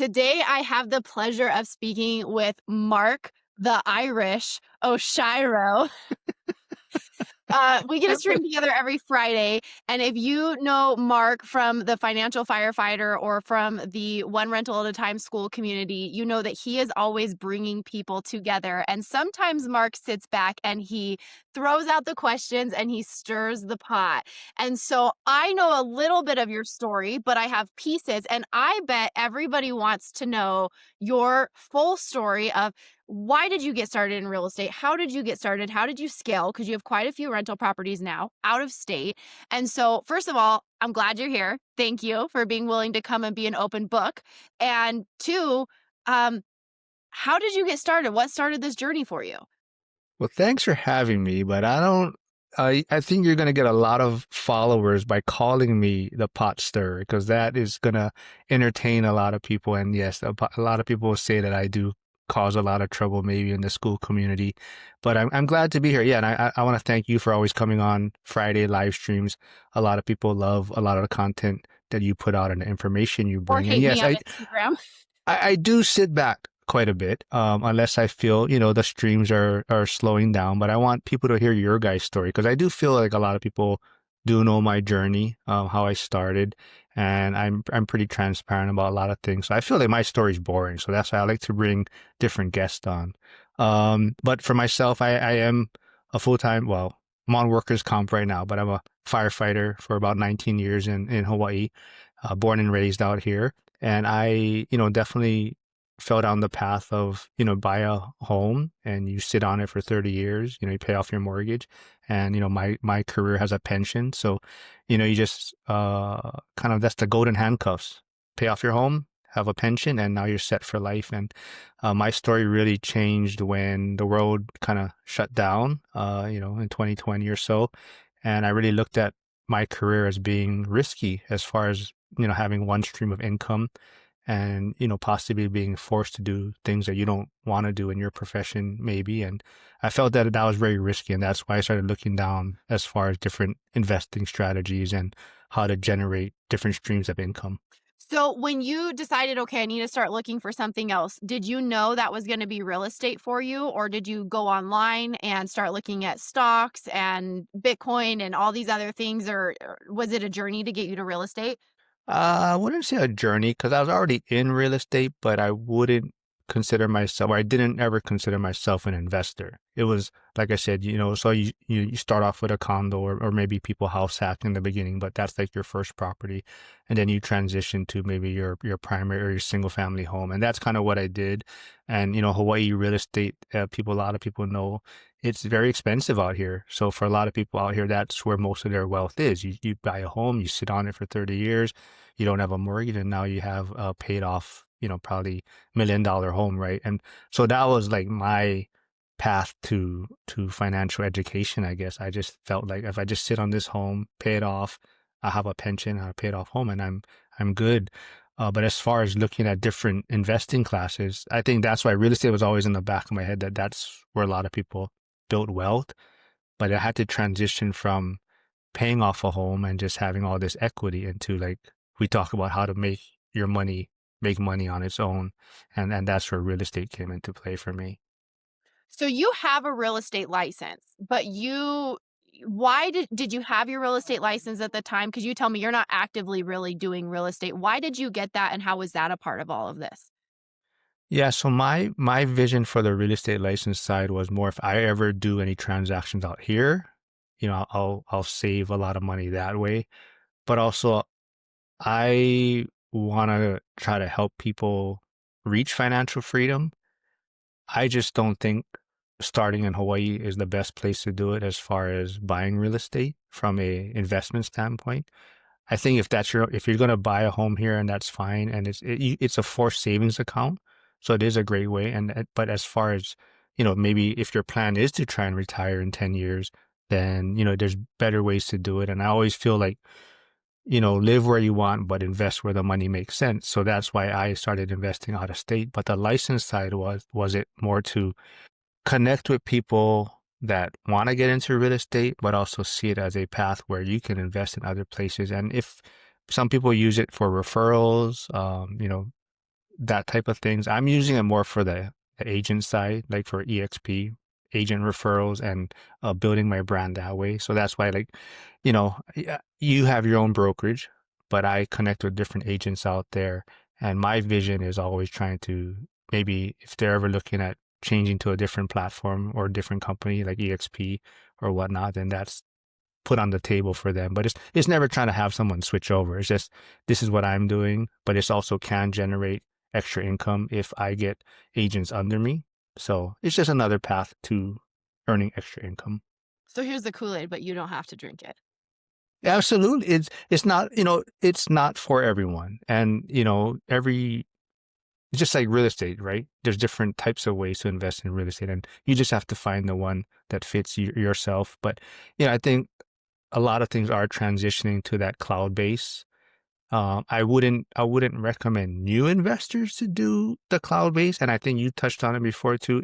Today, I have the pleasure of speaking with Mark the Irish Oshiro. We get a stream together every Friday. And if you know Mark from the financial firefighter or from the one rental at a time school community, you know that he is always bringing people together. And sometimes Mark sits back and he throws out the questions and he stirs the pot. And so I know a little bit of your story, but I have pieces. And I bet everybody wants to know your full story of why did you get started in real estate? How did you get started? How did you scale? Because you have quite a few rental properties now out of state. And so, first of all, I'm glad you're here. Thank you for being willing to come and be an open book. And two, um, how did you get started? What started this journey for you? Well, thanks for having me, but I think you're going to get a lot of followers by calling me the pot stirrer because that is going to entertain a lot of people. And yes, a lot of people will say that I do cause a lot of trouble maybe in the school community, but I'm glad to be here. Yeah. And I want to thank you for always coming on Friday live streams. A lot of people love a lot of the content that you put out and the information you Or bring. And hate me yes, on Instagram? I do sit back quite a bit, unless I feel, the streams are slowing down. But I want people to hear your guys' story because I do feel like a lot of people do know my journey, how I started, and I'm pretty transparent about a lot of things. So I feel like my story's boring, so that's why I like to bring different guests on. But for myself, I am a full-time, well, I'm on workers' comp right now, but I'm a firefighter for about 19 years in Hawaii, born and raised out here. And I, definitely fell down the path of, buy a home and you sit on it for 30 years, you pay off your mortgage. And, my career has a pension. So, you just kind of, that's the golden handcuffs. Pay off your home, have a pension, and now you're set for life. And my story really changed when the world kind of shut down, in 2020 or so. And I really looked at my career as being risky as far as, having one stream of income and, possibly being forced to do things that you don't want to do in your profession, maybe. And I felt that that was very risky. And that's why I started looking down as far as different investing strategies and how to generate different streams of income. So, when you decided, okay, I need to start looking for something else, did you know that was going to be real estate for you? Or did you go online and start looking at stocks and Bitcoin and all these other things? Or was it a journey to get you to real estate? I wouldn't say a journey because I was already in real estate, but I wouldn't consider myself, or I didn't ever consider myself an investor. It was, like I said, so you start off with a condo or maybe people house hack in the beginning, but that's like your first property. And then you transition to maybe your primary or your single family home. And that's kind of what I did. And, Hawaii real estate, a lot of people know it's very expensive out here. So for a lot of people out here, that's where most of their wealth is. You buy a home, you sit on it for 30 years, you don't have a mortgage, and now you have paid off, probably $1 million home, right? And so that was like my path to financial education, I guess. I just felt like if I just sit on this home, pay it off, I have a pension, I pay it off home, and I'm good. But as far as looking at different investing classes, I think that's why real estate was always in the back of my head that that's where a lot of people built wealth. But I had to transition from paying off a home and just having all this equity into like we talk about how to make money on its own, and that's where real estate came into play for me. So, you have a real estate license, but why did you have your real estate license at the time? Because you tell me you're not actively really doing real estate. Why did you get that? And how was that a part of all of this? Yeah, so my vision for the real estate license side was more if I ever do any transactions out here, I'll save a lot of money that way. But also I want to try to help people reach financial freedom. I just don't think starting in Hawaii is the best place to do it as far as buying real estate from a investment standpoint. I think if you're going to buy a home here and that's fine, and it's a forced savings account, so it is a great way. But as far as maybe if your plan is to try and retire in 10 years, then there's better ways to do it. And I always feel like live where you want, but invest where the money makes sense. So that's why I started investing out of state. But the license side was it more to connect with people that want to get into real estate, but also see it as a path where you can invest in other places. And if some people use it for referrals, that type of things. I'm using it more for the agent side, like for EXP, agent referrals, and building my brand that way. So that's why, like, you have your own brokerage, but I connect with different agents out there. And my vision is always trying to, maybe if they're ever looking at changing to a different platform or a different company like EXP or whatnot, then that's put on the table for them. But it's never trying to have someone switch over. It's just, this is what I'm doing, but it's also can generate extra income if I get agents under me. So it's just another path to earning extra income. So here's the Kool-Aid, but you don't have to drink it. Absolutely. It's not, it's not for everyone. And, it's just like real estate, right? There's different types of ways to invest in real estate, and you just have to find the one that fits yourself. But, I think a lot of things are transitioning to that cloud base. I wouldn't recommend new investors to do the cloud base. And I think you touched on it before too.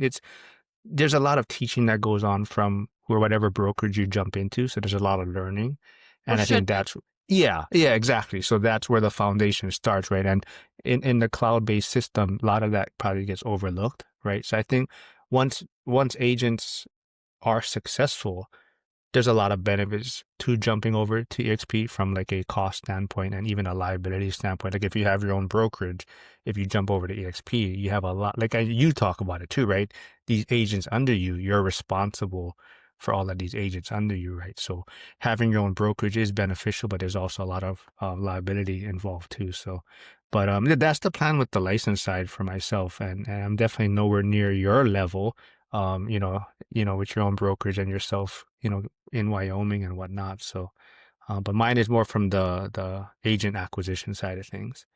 There's a lot of teaching that goes on from whatever brokerage you jump into. So there's a lot of learning. Or And I should think be. yeah, exactly. So that's where the foundation starts, right? And in the cloud-based system, a lot of that probably gets overlooked, right? So I think once agents are successful, there's a lot of benefits to jumping over to EXP from like a cost standpoint and even a liability standpoint. Like if you have your own brokerage, if you jump over to EXP, you have a lot, like you talk about it too, right? These agents under you, you're responsible for all of these agents under you, right? So having your own brokerage is beneficial, but there's also a lot of liability involved too. So, but that's the plan with the license side for myself. And I'm definitely nowhere near your level, with your own brokerage and yourself, in Wyoming and whatnot. So, but mine is more from the agent acquisition side of things.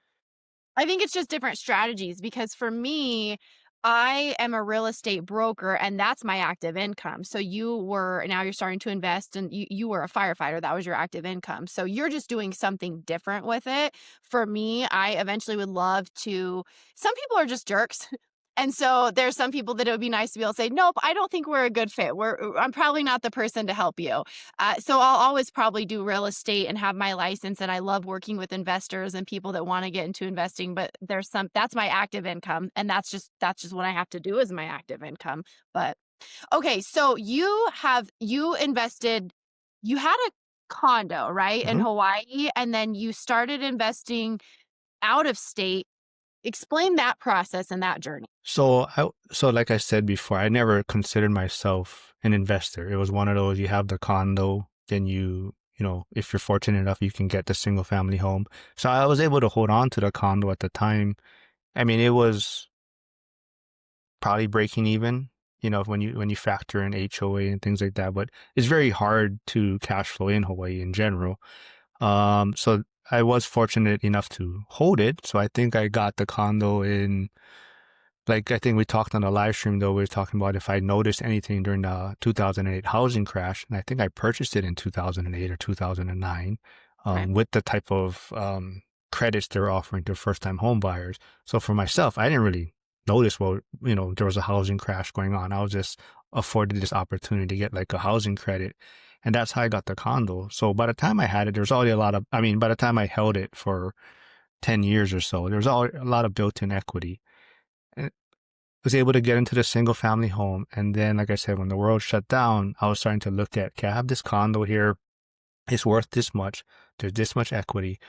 I think it's just different strategies because for me, I am a real estate broker and that's my active income. So now you're starting to invest and you were a firefighter. That was your active income. So you're just doing something different with it. For me, I eventually would love to, some people are just jerks. And so there's some people that it would be nice to be able to say, nope, I don't think we're a good fit. I'm probably not the person to help you. So I'll always probably do real estate and have my license. And I love working with investors and people that want to get into investing. But that's my active income, and that's just what I have to do is my active income. But okay, so you invested, you had a condo right in Mhm. Hawaii, and then you started investing out of state. Explain that process and that journey. So like I said before, I never considered myself an investor. It was one of those, you have the condo, then if you're fortunate enough, you can get the single family home. So I was able to hold on to the condo at the time. I mean, it was probably breaking even, when you factor in HOA and things like that, but it's very hard to cash flow in Hawaii in general. So I was fortunate enough to hold it. So I think I got the condo in, like, I think we talked on the live stream, though, we were talking about if I noticed anything during the 2008 housing crash. And I think I purchased it in 2008 or 2009, Okay. with the type of credits they're offering to first time home buyers. So for myself, I didn't really notice, well, there was a housing crash going on. I was just afforded this opportunity to get like a housing credit. And that's how I got the condo. So by the time I had it, there's already by the time I held it for 10 years or so, there's already a lot of built in equity. And was able to get into the single family home. And then, like I said, when the world shut down, I was starting to look at, okay, I have this condo here. It's worth this much. There's this much equity,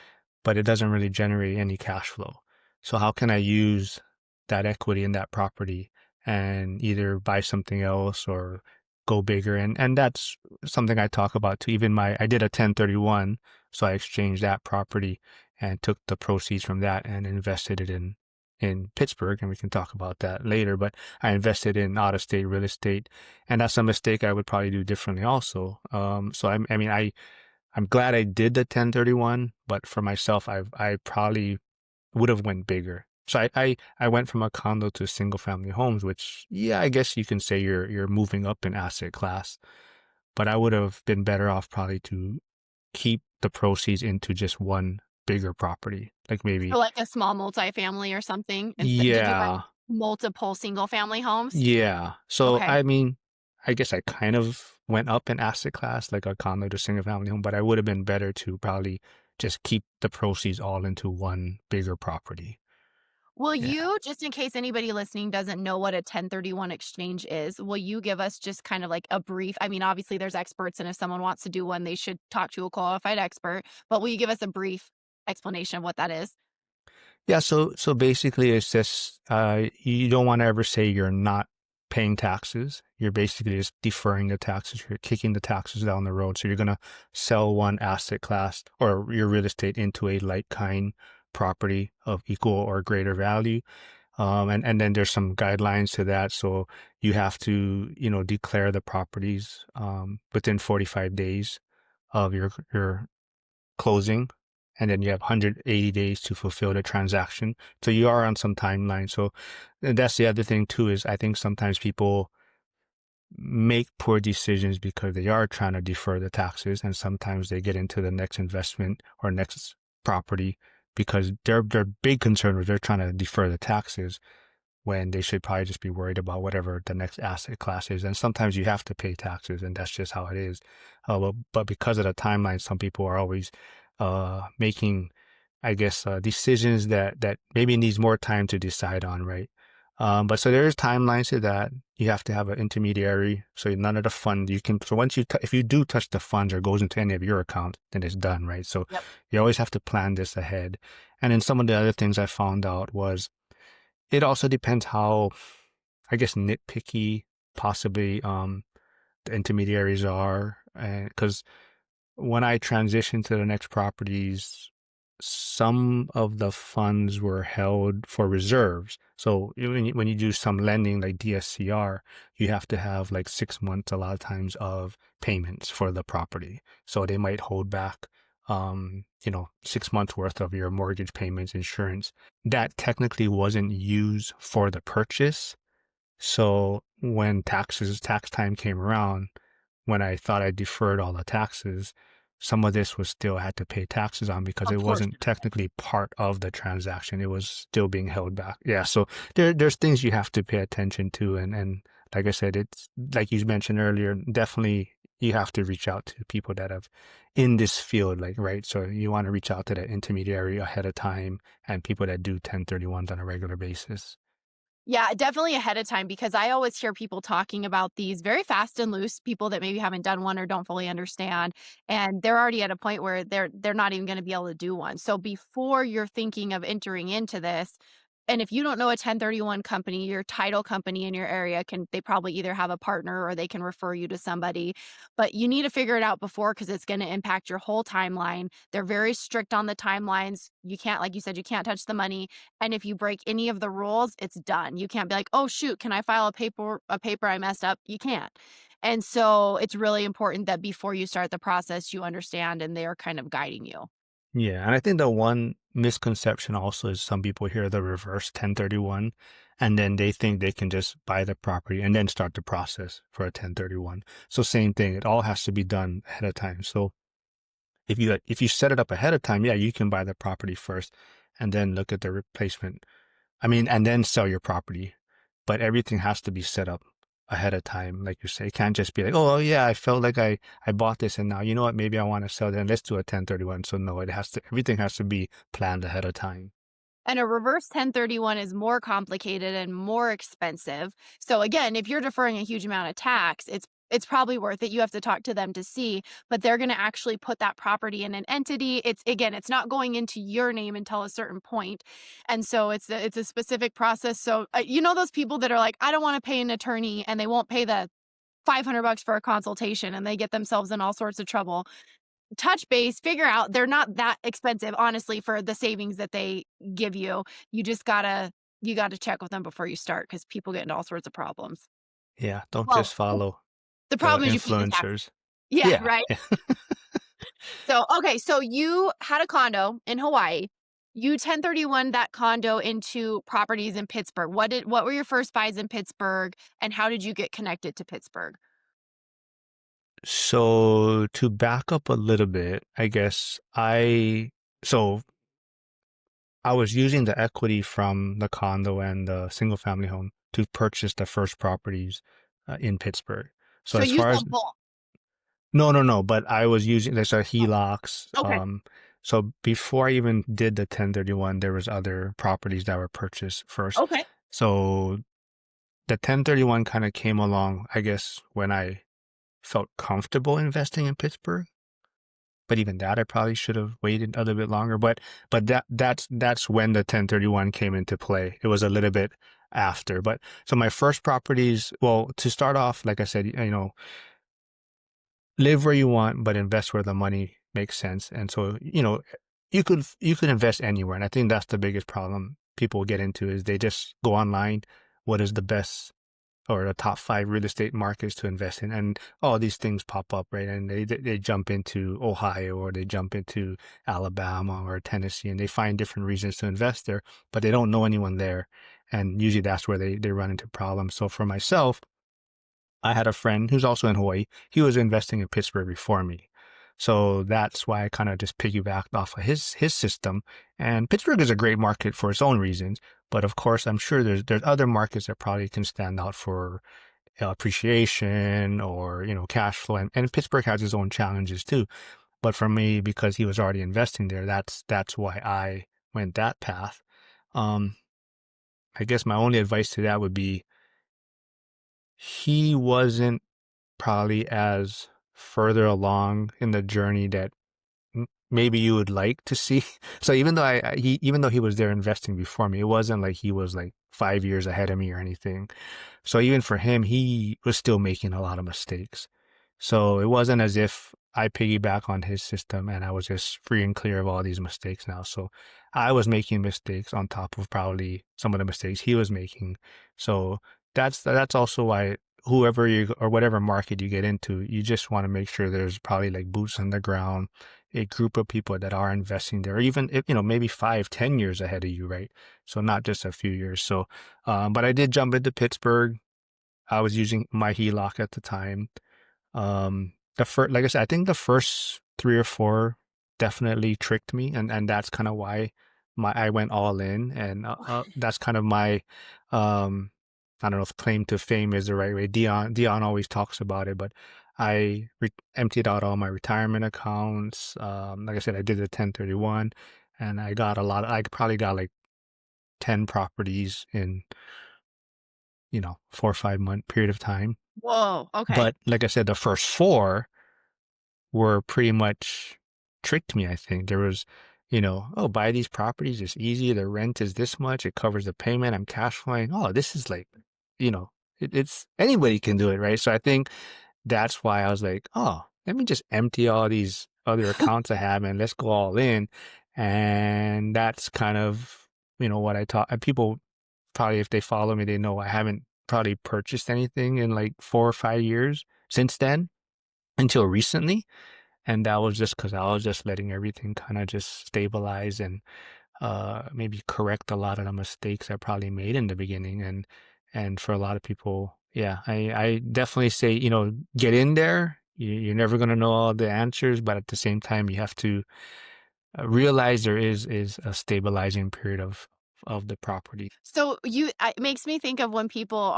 but it doesn't really generate any cash flow. So how can I use that equity in that property and either buy something else or go bigger? And that's something I talk about too. I did a 1031, so I exchanged that property and took the proceeds from that and invested it in Pittsburgh, and we can talk about that later. But I invested in out of state real estate, and that's a mistake I would probably do differently also. So I'm glad I did the 1031, but for myself, I probably would have went bigger. So I went from a condo to single family homes, which, yeah, I guess you can say you're moving up in asset class, but I would have been better off probably to keep the proceeds into just one bigger property, like So maybe. like a small multifamily or something? Did you buy Yeah, multiple single family homes? yeah. So Okay. I mean, I guess I kind of went up in asset class, like a condo to single family home, but I would have been better to probably just keep the proceeds all into one bigger property. Will Yeah. you, just in case anybody listening doesn't know what a 1031 exchange is, will you give us just kind of like a brief? I mean, obviously there's experts, and if someone wants to do one, they should talk to a qualified expert, but will you give us a brief explanation of what that is? Yeah, so basically it's just you don't want to ever say you're not paying taxes. You're basically just deferring the taxes. You're kicking the taxes down the road. So you're gonna sell one asset class or your real estate into a like kind property of equal or greater value. And then there's some guidelines to that. So you have to, declare the properties within 45 days of your closing, and then you have 180 days to fulfill the transaction. So you are on some timeline. So that's the other thing too, is I think sometimes people make poor decisions because they are trying to defer the taxes, and sometimes they get into the next investment or next property because their big concern is they're trying to defer the taxes when they should probably just be worried about whatever the next asset class is. And sometimes you have to pay taxes, and that's just how it is. But because of the timeline, some people are always making, I guess, decisions that maybe needs more time to decide on, right? But so there is timelines to that. You have to have an intermediary, so none of the fund you can. So once if you do touch the funds or goes into any of your accounts, then it's done, right? So Yep. you always have to plan this ahead. And then some of the other things I found out was it also depends how, I guess, nitpicky possibly the intermediaries are, and because when I transitioned to the next properties, some of the funds were held for reserves. So when you do some lending like DSCR, you have to have like 6 months a lot of times of payments for the property. So they might hold back 6 months worth of your mortgage payments, insurance. That technically wasn't used for the purchase. So when tax time came around, when I thought I deferred all the taxes, some of this was still had to pay taxes on because A it wasn't portion. technically part of the transaction. It was still being held back. Yeah, so there's things you have to pay attention to, and like I said, it's like you mentioned earlier, definitely you have to reach out to people that have in this field, like, right? So you want to reach out to the intermediary ahead of time and people that do 1031s on a regular basis. Yeah, definitely ahead of time, because I always hear people talking about these very fast and loose people that maybe haven't done one or don't fully understand, and they're already at a point where they're not even going to be able to do one. So before you're thinking of entering into this, and if you don't know a 1031 company, your title company in your area can, they probably either have a partner or they can refer you to somebody, but you need to figure it out before, because it's going to impact your whole timeline. They're very strict on the timelines. You can't, like you said, you can't touch the money, and if you break any of the rules, it's done. You can't be like, "Oh shoot, can I file a paper I messed up?" You can't. And so it's really important that before you start the process, you understand and they're kind of guiding you. Yeah, and I think the one misconception also is some people hear the reverse 1031 and then they think they can just buy the property and then start the process for a 1031. So same thing, it all has to be done ahead of time. So if you set it up ahead of time, yeah, you can buy the property first and then look at the replacement. I mean, and then sell your property. But everything has to be set up ahead of time, like you say. It can't just be like, oh yeah, I felt like I bought this and now you know what, maybe I want to sell it and let's do a 1031. So no, everything has to be planned ahead of time. And a reverse 1031 is more complicated and more expensive. So again, if you're deferring a huge amount of tax, it's probably worth it. You have to talk to them to see, but they're going to actually put that property in an entity. It's, again, it's not going into your name until a certain point. And so it's a specific process. So you know those people that are like, I don't want to pay an attorney, and they won't pay the $500 for a consultation, and they get themselves in all sorts of trouble. Touch base, figure out, they're not that expensive, honestly, for the savings that they give you. You just you gotta check with them before you start, because people get into all sorts of problems. Yeah, don't Well, just follow the the problem is you pay the taxes. influencers. Yeah, Yeah. right? Yeah. So, okay, so you had a condo in Hawaii. You 1031 that condo into properties in Pittsburgh. What were your first buys in Pittsburgh, and how did you get connected to Pittsburgh? So to back up a little bit, I guess so I was using the equity from the condo and the single family home to purchase the first properties in Pittsburgh. So So as you far as sold both. no, but I was using there's a HELOCs. Okay. So before I even did the 1031, there was other properties that were purchased first. Okay. So the 1031 kind of came along, I guess, when I felt comfortable investing in Pittsburgh. But even that, I probably should have waited a little bit longer. But that's when the 1031 came into play. It was a little bit after. But so my first properties, well, to start off, like I said, live where you want, but invest where the money makes sense. And so, you could invest anywhere. And I think that's the biggest problem people get into is they just go online. What is the best or the top 5 real estate markets to invest in? And all these things pop up, right? And they jump into Ohio or they jump into Alabama or Tennessee and they find different reasons to invest there, but they don't know anyone there. And usually that's where they run into problems. So for myself, I had a friend who's also in Hawaii. He was investing in Pittsburgh before me. So that's why I kind of just piggybacked off of his system. And Pittsburgh is a great market for its own reasons. But of course, I'm sure there's other markets that probably can stand out for appreciation or, cash flow. And Pittsburgh has its own challenges too. But for me, because he was already investing there, that's why I went that path. Um, I guess my only advice to that would be he wasn't probably as further along in the journey that maybe you would like to see. So even though he was there investing before me, it wasn't like he was like 5 years ahead of me or anything. So even for him, he was still making a lot of mistakes. So it wasn't as if I piggyback on his system and I was just free and clear of all these mistakes now. So I was making mistakes on top of probably some of the mistakes he was making. So that's also why whoever you or whatever market you get into, you just want to make sure there's probably like boots on the ground, a group of people that are investing there, or even if, maybe 5, 10 years ahead of you, right? So not just a few years. So, but I did jump into Pittsburgh. I was using my HELOC at the time. The first, like I said, I think the first 3 or 4 definitely tricked me, and that's kind of why I went all in, and that's kind of my, um, I don't know if claim to fame is the right way. Dion always talks about it, but I emptied out all my retirement accounts. Like I said, I did the 1031, and I got a lot. I probably got like 10 properties in 4 or 5 month period of time. Whoa. Okay. But like I said, the first 4 were pretty much tricked me, I think. There was, oh, buy these properties, it's easy, the rent is this much, it covers the payment, I'm cash flowing. Oh, this is like, you know, it's anybody can do it, right? So I think that's why I was like, oh, let me just empty all these other accounts I have and let's go all in. And that's kind of, what I taught. And people probably, if they follow me, they know I haven't probably purchased anything in like 4 or 5 years since then until recently. And that was just because I was just letting everything kind of just stabilize and maybe correct a lot of the mistakes I probably made in the beginning. And for a lot of people, yeah, I definitely say, get in there. You're never going to know all the answers, but at the same time, you have to realize there is a stabilizing period of the property. So it makes me think of when people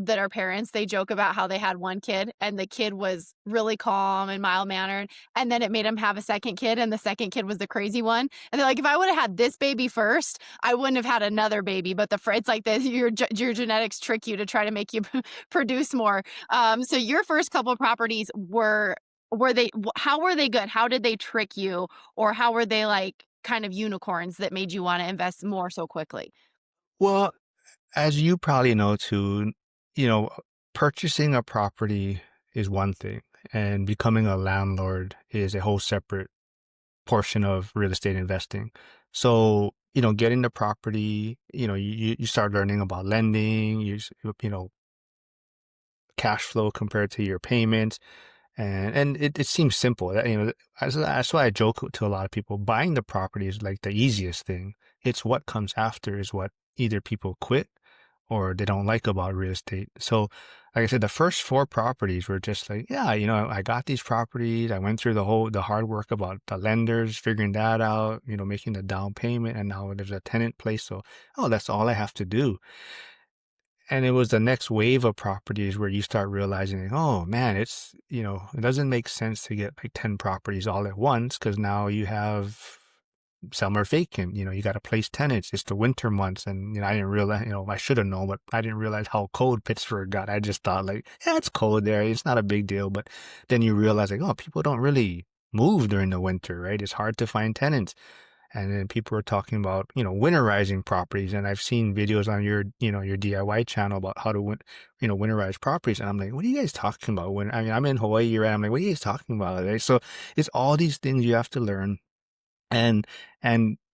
that are parents, they joke about how they had one kid and the kid was really calm and mild mannered. And then it made them have a second kid and the second kid was the crazy one. And they're like, if I would have had this baby first, I wouldn't have had another baby. But it's like this, your genetics trick you to try to make you produce more. So your first couple of properties how were they good? How did they trick you? Or how were they like kind of unicorns that made you want to invest more so quickly? Well, as you probably know too, you know, purchasing a property is one thing, and becoming a landlord is a whole separate portion of real estate investing. So, getting the property, you start learning about lending, you know, cash flow compared to your payments. And it seems simple. That's why I joke to a lot of people. Buying the property is like the easiest thing. It's what comes after is what either people quit or they don't like about real estate. So, like I said, the first 4 properties were just like, yeah, I got these properties. I went through the hard work about the lenders, figuring that out, making the down payment, and now there's a tenant place. So, oh, that's all I have to do. and it was the next wave of properties where you start realizing, like, oh man, it's, it doesn't make sense to get like 10 properties all at once because now you have some are vacant. You got to place tenants. It's the winter months. And, I didn't realize, I should have known, but I didn't realize how cold Pittsburgh got. I just thought, like, yeah, it's cold there. It's not a big deal. But then you realize, like, oh, people don't really move during the winter, right? It's hard to find tenants. And then people are talking about, winterizing properties. And I've seen videos on your DIY channel about how to winterize properties. And I'm like, what are you guys talking about? I mean, I'm in Hawaii, right? I'm like, what are you guys talking about? Right? So it's all these things you have to learn, and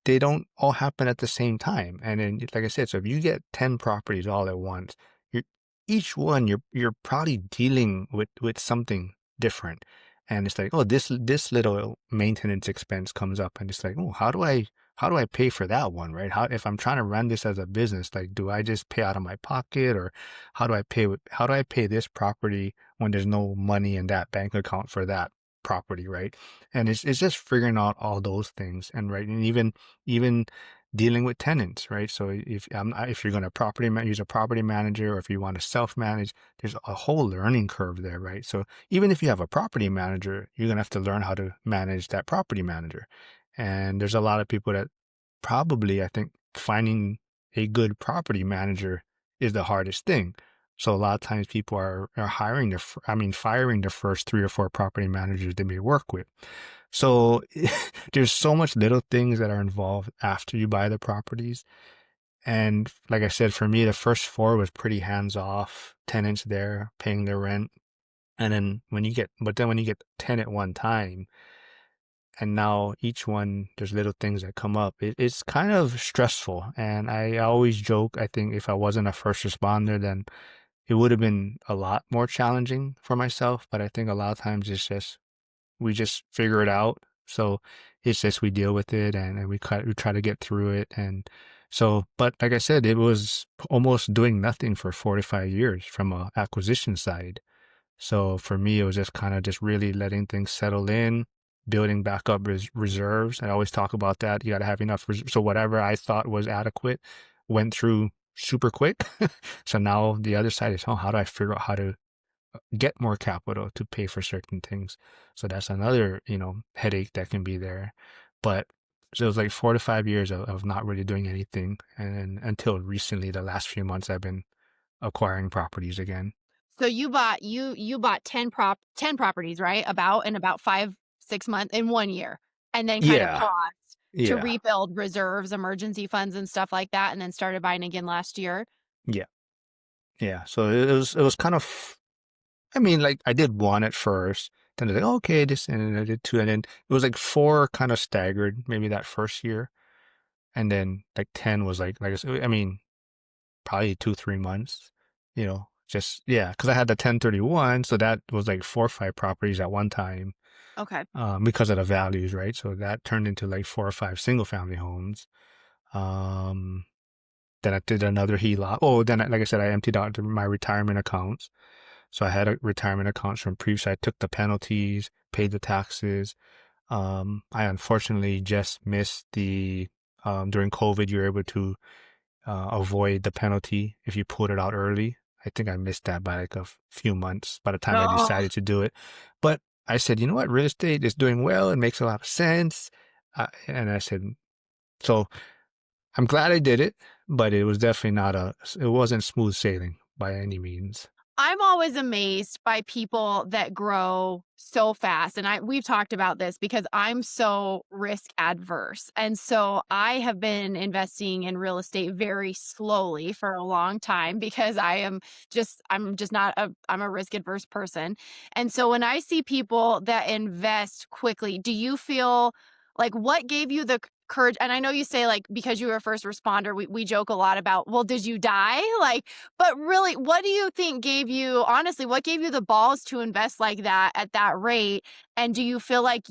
they don't all happen at the same time. And then, like I said, so if you get 10 properties all at once, you're each one you're probably dealing with something different. And it's like, oh, this little maintenance expense comes up, and it's like, oh, how do I pay for that one, right? How, if I'm trying to run this as a business, like, do I just pay out of my pocket, or how do I pay this property when there's no money in that bank account for that property, right? And it's just figuring out all those things, and right, and even dealing with tenants, right? So if you're going to use a property manager, or if you want to self manage, there's a whole learning curve there, right? So even if you have a property manager, you're going to have to learn how to manage that property manager. And there's a lot of people that probably, I think, finding a good property manager is the hardest thing. So a lot of times people are firing the first 3 or 4 property managers they may work with. So there's so much little things that are involved after you buy the properties. And like I said, for me, the first 4 was pretty hands off, tenants there paying their rent. And then when you get 10 at one time, and now each one, there's little things that come up. It's kind of stressful. And I always joke, I think if I wasn't a first responder, then it would have been a lot more challenging for myself. But I think a lot of times we just figure it out. So it's just we deal with it, and we try to get through it. And so, but like I said, it was almost doing nothing for 4 to 5 years from a acquisition side. So for me, it was just kind of just really letting things settle in, building back up reserves. I always talk about that. You got to have enough. So whatever I thought was adequate went through super quick. So now the other side is, oh, how do I figure out how to get more capital to pay for certain things? So that's another, headache that can be there. But so it was like 4 to 5 years of not really doing anything. And until recently, the last few months, I've been acquiring properties again. So you bought 10 properties, right? About 5, 6 months in 1 year, and then kind of Yeah. paused to Yeah. rebuild reserves, emergency funds and stuff like that, and then started buying again last year. Yeah. Yeah. So it was kind of, I mean, like I did one at first, then I was like, okay, this, and then I did two, and then it was like 4 kind of staggered, maybe that first year. And then like 10 was like I mean, probably 2, 3 months, just, yeah, because I had the 1031, so that was like 4 or 5 properties at one time, Okay. because of the values, right? So that turned into like 4 or 5 single family homes. Um, then I did another HELOC. Oh, then like I said, I emptied out my retirement accounts. So I had a retirement account from previous. I took the penalties, paid the taxes. I unfortunately just missed during COVID, you're able to avoid the penalty if you pulled it out early. I think I missed that by like a few months by the time I Oh, decided to do it. But I said, you know what, real estate is doing well. It makes a lot of sense. And I said, so I'm glad I did it, but it was definitely it wasn't smooth sailing by any means. I'm always amazed by people that grow so fast. And we've talked about this because I'm so risk adverse. And so I have been investing in real estate very slowly for a long time because I'm just not I'm a risk adverse person. And so when I see people that invest quickly, do you feel like what gave you the courage? And I know you say, like, because you were a first responder, we joke a lot about, well, did you die? Like, but really, what do you think gave you, honestly, what gave you the balls to invest like that at that rate? And do you feel like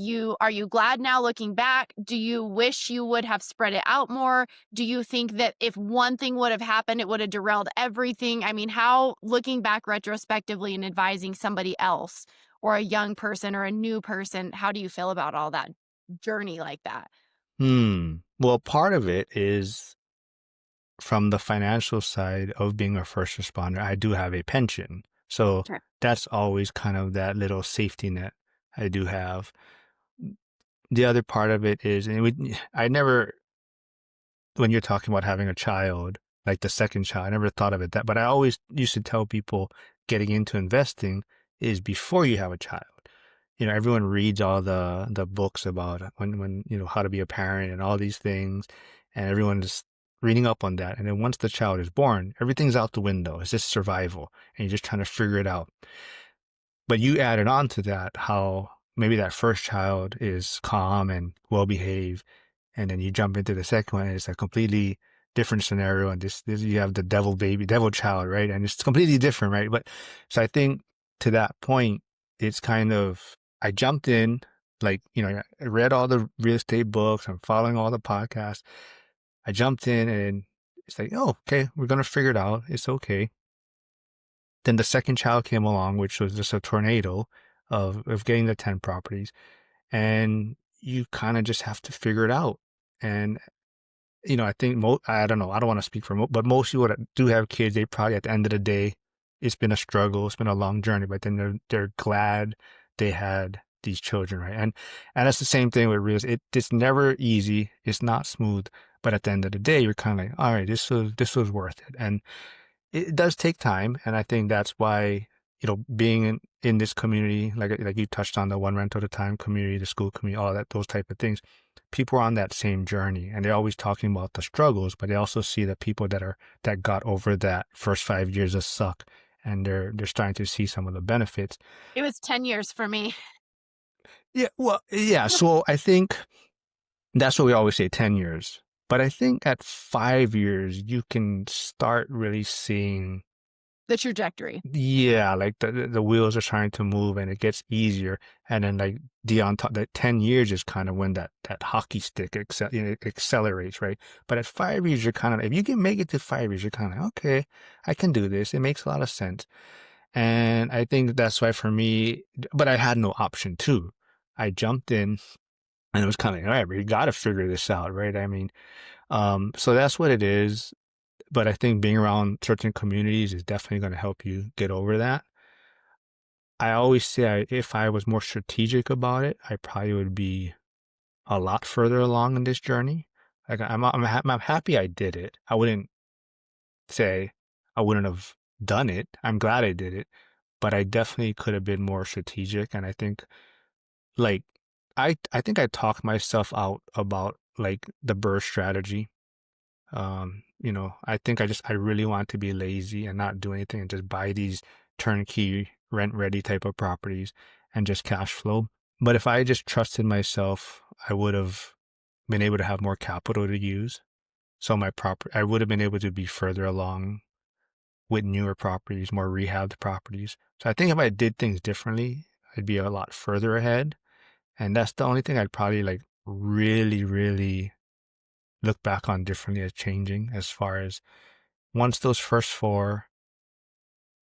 are you glad now looking back? Do you wish you would have spread it out more? Do you think that if one thing would have happened, it would have derailed everything? I mean, how, looking back retrospectively and advising somebody else or a young person or a new person, how do you feel about all that journey like that? Well, part of it is from the financial side of being a first responder, I do have a pension. So Sure. that's always kind of that little safety net I do have. The other part of it is, I never, when you're talking about having a child, like the second child, I never thought of it that, but I always used to tell people getting into investing is before you have a child. Everyone reads all the books about when how to be a parent and all these things, and everyone's reading up on that. And then once the child is born, everything's out the window. It's just survival, and you're just trying to figure it out. But you added on to that how maybe that first child is calm and well behaved, and then you jump into the second one, and it's a completely different scenario. And this you have the devil child, right? And it's completely different, right? But so I think to that point, it's kind of I jumped in, like I read all the real estate books, I'm following all the podcasts. I jumped in, and it's like, oh, okay, we're gonna figure it out. It's okay. Then the second child came along, which was just a tornado of getting the 10 properties. And you kind of just have to figure it out. And, I think, I don't know, I don't want to speak for, but most people that do have kids, they probably at the end of the day, it's been a struggle, it's been a long journey, but then they're glad they had these children, right? And that's the same thing with real estate. It's never easy, it's not smooth, but at the end of the day, you're kind of like, all right, this was worth it. And it does take time, and I think that's why being in this community, like you touched on, the one rental at a time community, the school community, all that, those type of things, people are on that same journey, and they're always talking about the struggles, but they also see the people that got over that first 5 years of suck, and they're starting to see some of the benefits. It was 10 years for me. Yeah, well, yeah. So I think that's what we always say, 10 years. But I think at 5 years, you can start really seeing, The trajectory. yeah, like the wheels are starting to move and it gets easier. And then like on top, that 10 years is kind of when that hockey stick accelerates, right? But at 5 years, you're kind of, if you can make it to 5 years, you're kind of like, okay, I can do this. It makes a lot of sense. And I think that's why for me, but I had no option too. I jumped in, and it was kind of like, all right, we got to figure this out, right? I mean, so that's what it is. But I think being around certain communities is definitely going to help you get over that. I always say if I was more strategic about it, I probably would be a lot further along in this journey. Like I'm happy I did it. I wouldn't say I wouldn't have done it. I'm glad I did it, but I definitely could have been more strategic. And I think like I think I talked myself out about like the burst strategy. I think I really want to be lazy and not do anything and just buy these turnkey rent ready type of properties and just cash flow. But if I just trusted myself, I would have been able to have more capital to use. So I would have been able to be further along with newer properties, more rehabbed properties. So I think if I did things differently, I'd be a lot further ahead. And that's the only thing I'd probably like really, really look back on differently as changing, as far as once those first four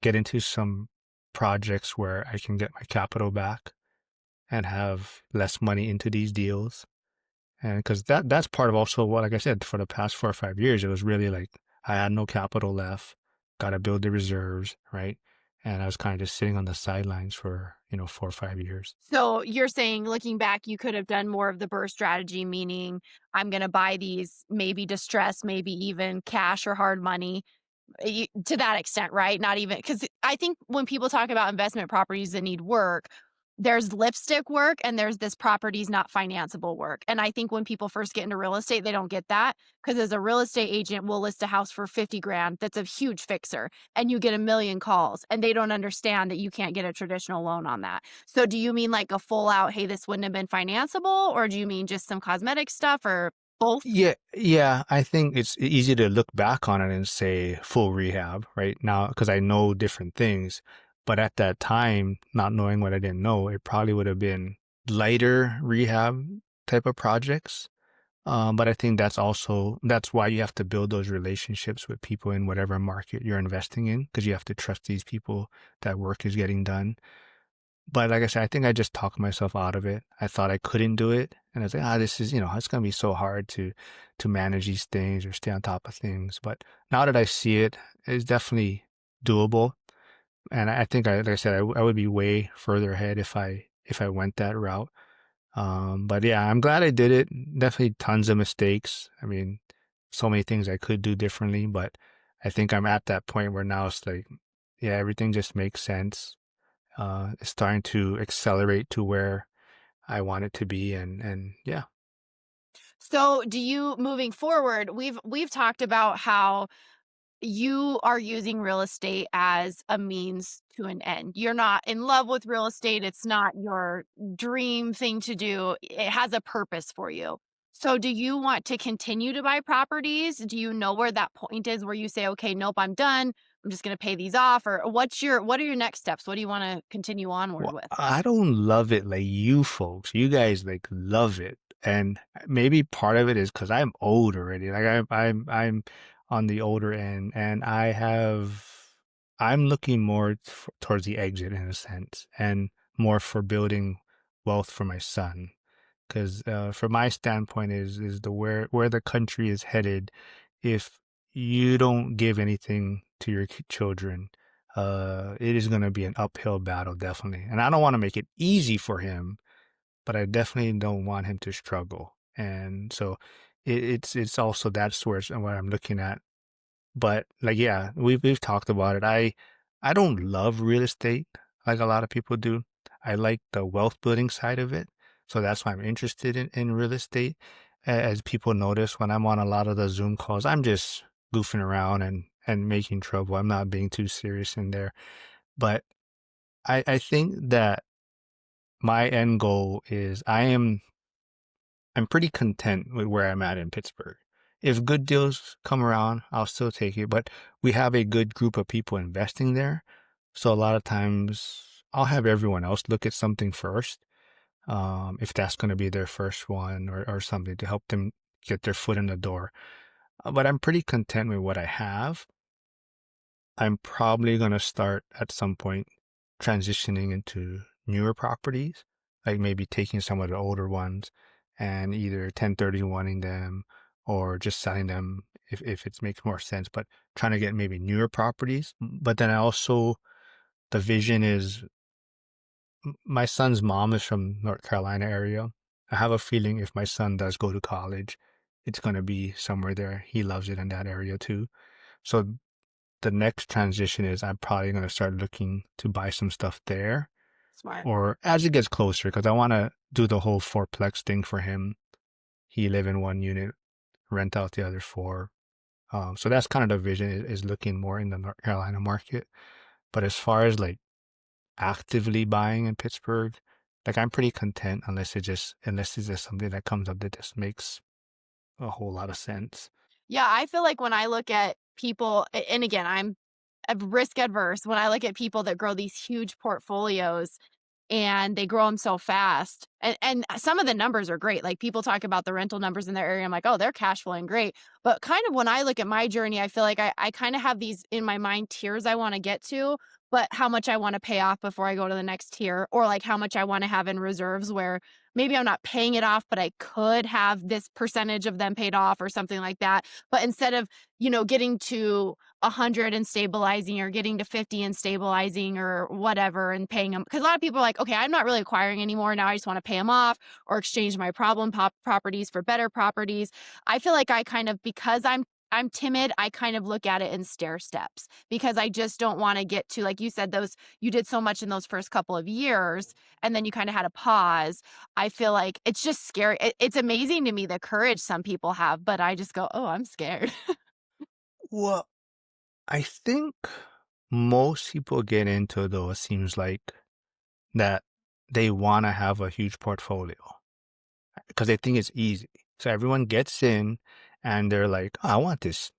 get into some projects where I can get my capital back and have less money into these deals. And because that's part of also what, like I said, for the past 4 or 5 years, it was really like I had no capital left, got to build the reserves, right? And I was kind of just sitting on the sidelines for 4 or 5 years. So you're saying, looking back, you could have done more of the burst strategy, meaning I'm going to buy these, maybe distress, maybe even cash or hard money, to that extent, right? Not even, because I think when people talk about investment properties that need work, there's lipstick work and there's this property's not financeable work. And I think when people first get into real estate, they don't get that, because as a real estate agent, we'll list a house for 50 grand. That's a huge fixer, and you get a million calls, and they don't understand that you can't get a traditional loan on that. So do you mean like a full out, hey, this wouldn't have been financeable? Or do you mean just some cosmetic stuff, or both? Yeah, yeah. I think it's easy to look back on it and say full rehab right now because I know different things. But at that time, not knowing what I didn't know, it probably would have been lighter rehab type of projects. But I think that's why you have to build those relationships with people in whatever market you're investing in, because you have to trust these people that work is getting done. But like I said, I think I just talked myself out of it. I thought I couldn't do it. And I was like, this is, it's going to be so hard to manage these things or stay on top of things. But now that I see it, it's definitely doable. And I think like I said, I would be way further ahead if I went that route. But yeah, I'm glad I did it. Definitely tons of mistakes. I mean, so many things I could do differently, but I think I'm at that point where now it's like, yeah, everything just makes sense. It's starting to accelerate to where I want it to be, and yeah. So, do you moving forward, we've talked about how you are using real estate as a means to an end. You're not in love with real estate. It's not your dream thing to do. It has a purpose for you. So, do you want to continue to buy properties? Do you know where that point is where you say, okay, nope, I'm done. I'm just going to pay these off? Or what are your next steps? What do you want to continue onward Well, with? I don't love it like you folks. You guys like love it, and maybe part of it is because I'm old already. Like I'm on the older end, and I'm looking more towards the exit in a sense, and more for building wealth for my son. Because from my standpoint is the where the country is headed. If you don't give anything to your children, it is going to be an uphill battle, definitely. And I don't want to make it easy for him, but I definitely don't want him to struggle. And so it's also that's where what I'm looking at. But like, yeah, we've talked about it. I don't love real estate like a lot of people do. I like the wealth building side of it. So that's why I'm interested in real estate. As people notice when I'm on a lot of the Zoom calls, I'm just goofing around and making trouble. I'm not being too serious in there. But I think that my end goal is I'm pretty content with where I'm at in Pittsburgh. If good deals come around, I'll still take it, but we have a good group of people investing there. So a lot of times I'll have everyone else look at something first, if that's going to be their first one or something to help them get their foot in the door. But I'm pretty content with what I have. I'm probably going to start at some point transitioning into newer properties, like maybe taking some of the older ones and either 1031ing them or just selling them if it makes more sense, but trying to get maybe newer properties. But then I also, the vision is my son's mom is from North Carolina area. I have a feeling if my son does go to college, it's going to be somewhere there. He loves it in that area too. So the next transition is I'm probably going to start looking to buy some stuff there Smart. or as it gets closer because I want to do the whole fourplex thing for him. He live in one unit, rent out the other four. So that's kind of the vision is looking more in the North Carolina market. But as far as like actively buying in Pittsburgh, like I'm pretty content unless it's just something that comes up that just makes a whole lot of sense. Yeah, I feel like when I look at people, and again, I'm risk adverse. When I look at people that grow these huge portfolios and they grow them so fast, and some of the numbers are great. Like people talk about the rental numbers in their area. I'm like, oh, they're cash flowing great. But kind of when I look at my journey, I feel like I kind of have these in my mind tiers I want to get to, but how much I want to pay off before I go to the next tier, or like how much I want to have in reserves where maybe I'm not paying it off, but I could have this percentage of them paid off or something like that. But instead of, getting to 100 and stabilizing or getting to 50 and stabilizing or whatever and paying them. Because a lot of people are like, okay, I'm not really acquiring anymore. Now I just want to pay them off or exchange my problem properties for better properties. I feel like I kind of, because I'm timid, I kind of look at it in stair steps because I just don't want to get to, like you said, you did so much in those first couple of years and then you kind of had a pause. I feel like it's just scary. It's amazing to me the courage some people have, but I just go, oh, I'm scared. Well, I think most people get into though, it seems like that they want to have a huge portfolio because they think it's easy. So everyone gets in and they're like, oh, I want this.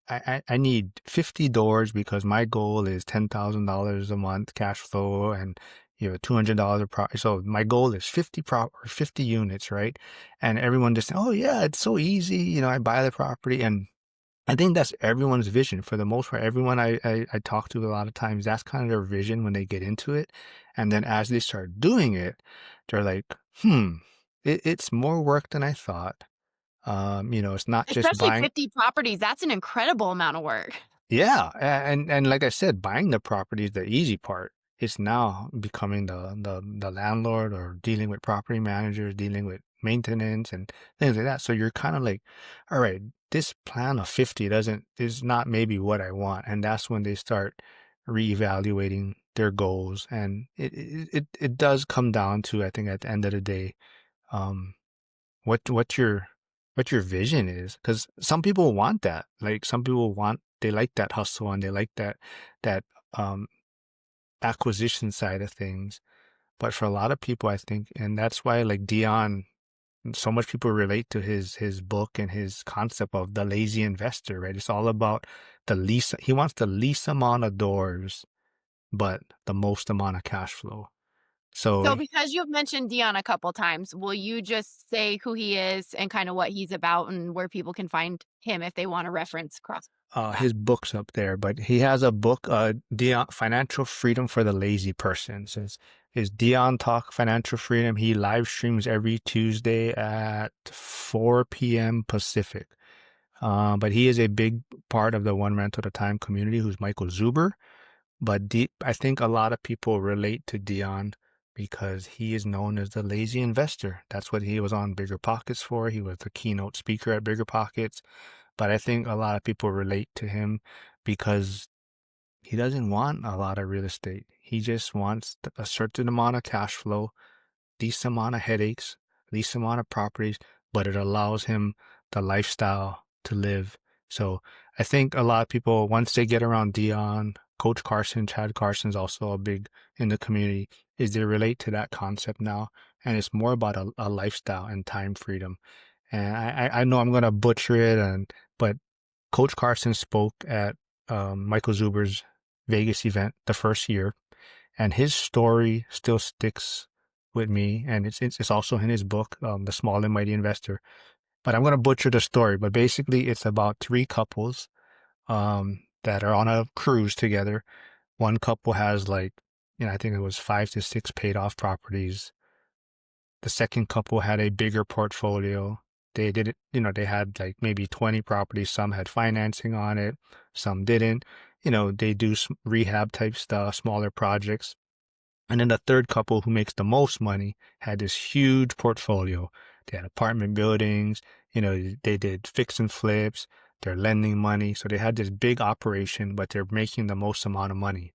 I need 50 doors because my goal is $10,000 a month cash flow and $200 a profit. So my goal is 50 units, right? And everyone just, oh yeah, it's so easy. I buy the property and I think that's everyone's vision for the most part. Everyone I talk to a lot of times, that's kind of their vision when they get into it. And then as they start doing it, they're like, it's more work than I thought. It's not just Especially buying. 50 properties, that's an incredible amount of work. Yeah, and like I said, buying the property is the easy part. It's now becoming the landlord or dealing with property managers, dealing with maintenance and things like that. So you're kind of like, all right, this plan of 50 doesn't is not maybe what I want. And that's when they start reevaluating their goals. And it does come down to, I think at the end of the day, um, what your vision is, because some people want that, like some people want they like that hustle and they like that um acquisition side of things. But for a lot of people, I think, and that's why like Dion, so much people relate to his book and his concept of the lazy investor, right? It's all about the least he wants the least amount of doors but the most amount of cash flow. So So because you've mentioned Dion a couple times, will you just say who he is and kind of what he's about and where people can find him if they want to reference cross that? his book's up there, but he has a book, Dion Financial Freedom for the Lazy Person. So it's his Dion Talk Financial Freedom. He live streams every Tuesday at 4 p.m. Pacific. But he is a big part of the One Rental at a Time community, who's Michael Zuber. But I think a lot of people relate to Dion because he is known as the lazy investor. That's what he was on Bigger Pockets for. He was the keynote speaker at Bigger Pockets. But I think a lot of people relate to him because he doesn't want a lot of real estate. He just wants a certain amount of cash flow, decent amount of headaches, least amount of properties, but it allows him the lifestyle to live. So I think a lot of people, once they get around Dion, Coach Carson, Chad Carson's also a big in the community, is they relate to that concept now. And it's more about a lifestyle and time freedom. And I know I'm gonna butcher it, but Coach Carson spoke at Michael Zuber's Vegas event the first year, and his story still sticks with me. And it's also in his book, The Small and Mighty Investor. But I'm gonna butcher the story. But basically, it's about three couples that are on a cruise together. One couple has like, I think it was 5 to 6 paid off properties. The second couple had a bigger portfolio. They did it, they had like maybe 20 properties. Some had financing on it, some didn't. They do rehab type stuff, smaller projects. And then the third couple, who makes the most money, had this huge portfolio. They had apartment buildings, they did fix and flips, they're lending money. So they had this big operation, but they're making the most amount of money.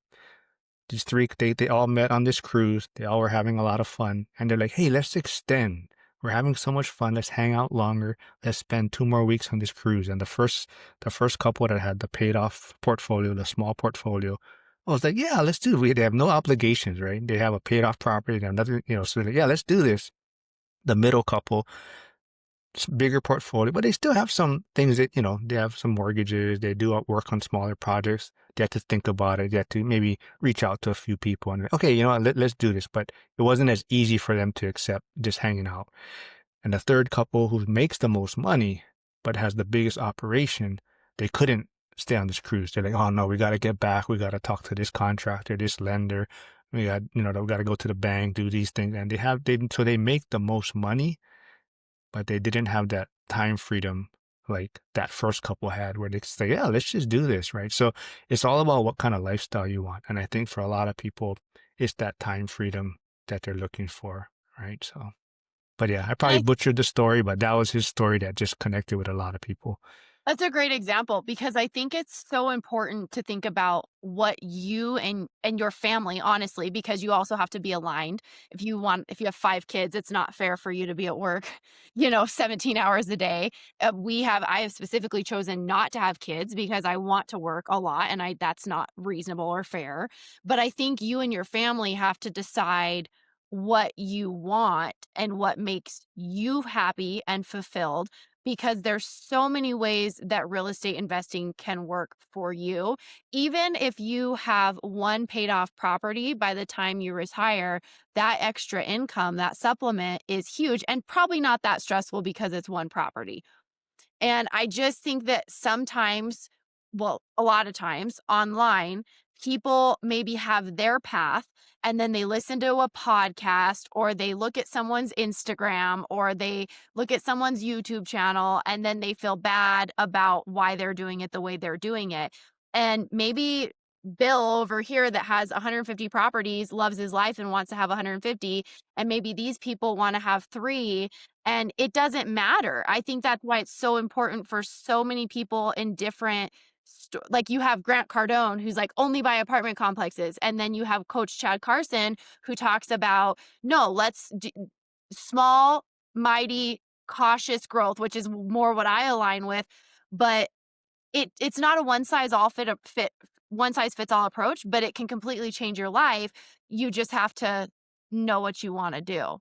These three, they all met on this cruise. They all were having a lot of fun. And they're like, hey, let's extend. We're having so much fun. Let's hang out longer. Let's spend 2 more weeks on this cruise. And the first couple that had the paid off portfolio, the small portfolio, I was like, yeah, let's do it. They have no obligations, right? They have a paid off property. They have nothing, so they're like, yeah, let's do this. The middle couple, bigger portfolio, but they still have some things that, they have some mortgages. They do work on smaller projects. They have to think about it. They have to maybe reach out to a few people and, okay, let's do this. But it wasn't as easy for them to accept just hanging out. And the third couple, who makes the most money, but has the biggest operation, they couldn't stay on this cruise. They're like, oh no, we got to get back. We got to talk to this contractor, this lender. We got, we got to go to the bank, do these things. And so they make the most money, but they didn't have that time freedom like that first couple had, where they say, yeah, let's just do this, right? So it's all about what kind of lifestyle you want. And I think for a lot of people, it's that time freedom that they're looking for, right? So, but yeah, I probably And butchered the story, but that was his story that just connected with a lot of people. that's a great example because I think it's so important to think about what you and your family, honestly, because you also have to be aligned. If you have 5 kids, it's not fair for you to be at work, 17 hours a day. I have specifically chosen not to have kids because I want to work a lot and that's not reasonable or fair. But I think you and your family have to decide what you want and what makes you happy and fulfilled, because there's so many ways that real estate investing can work for you. Even if you have one paid off property by the time you retire, that extra income, that supplement is huge and probably not that stressful because it's one property. And I just think that sometimes, well, a lot of times online, people maybe have their path and then they listen to a podcast or they look at someone's Instagram or they look at someone's YouTube channel and then they feel bad about why they're doing it the way they're doing it. And maybe Bill over here that has 150 properties loves his life and wants to have 150, and maybe these people want to have 3, and it doesn't matter. I think that's why it's so important for so many people in different like you have Grant Cardone who's like only buy apartment complexes, and then you have Coach Chad Carson who talks about no, let's do small, mighty, cautious growth, which is more what I align with, but it's not a one size fits all approach, but it can completely change your life. You just have to know what you wanna do.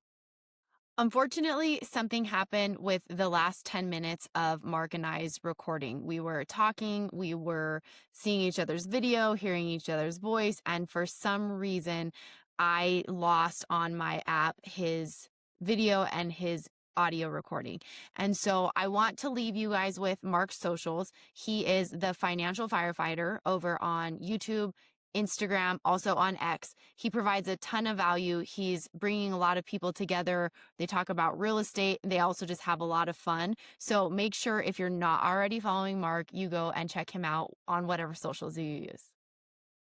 Unfortunately, something happened with the last 10 minutes of Mark and I's recording. We were talking, we were seeing each other's video, hearing each other's voice, and for some reason, I lost on my app his video and his audio recording. And so I want to leave you guys with Mark's socials. He is the financial firefighter over on YouTube, Instagram, also on X. He provides a ton of value. He's bringing a lot of people together. They talk about real estate. They also just have a lot of fun. So make sure if you're not already following Mark, you go and check him out on whatever socials you use.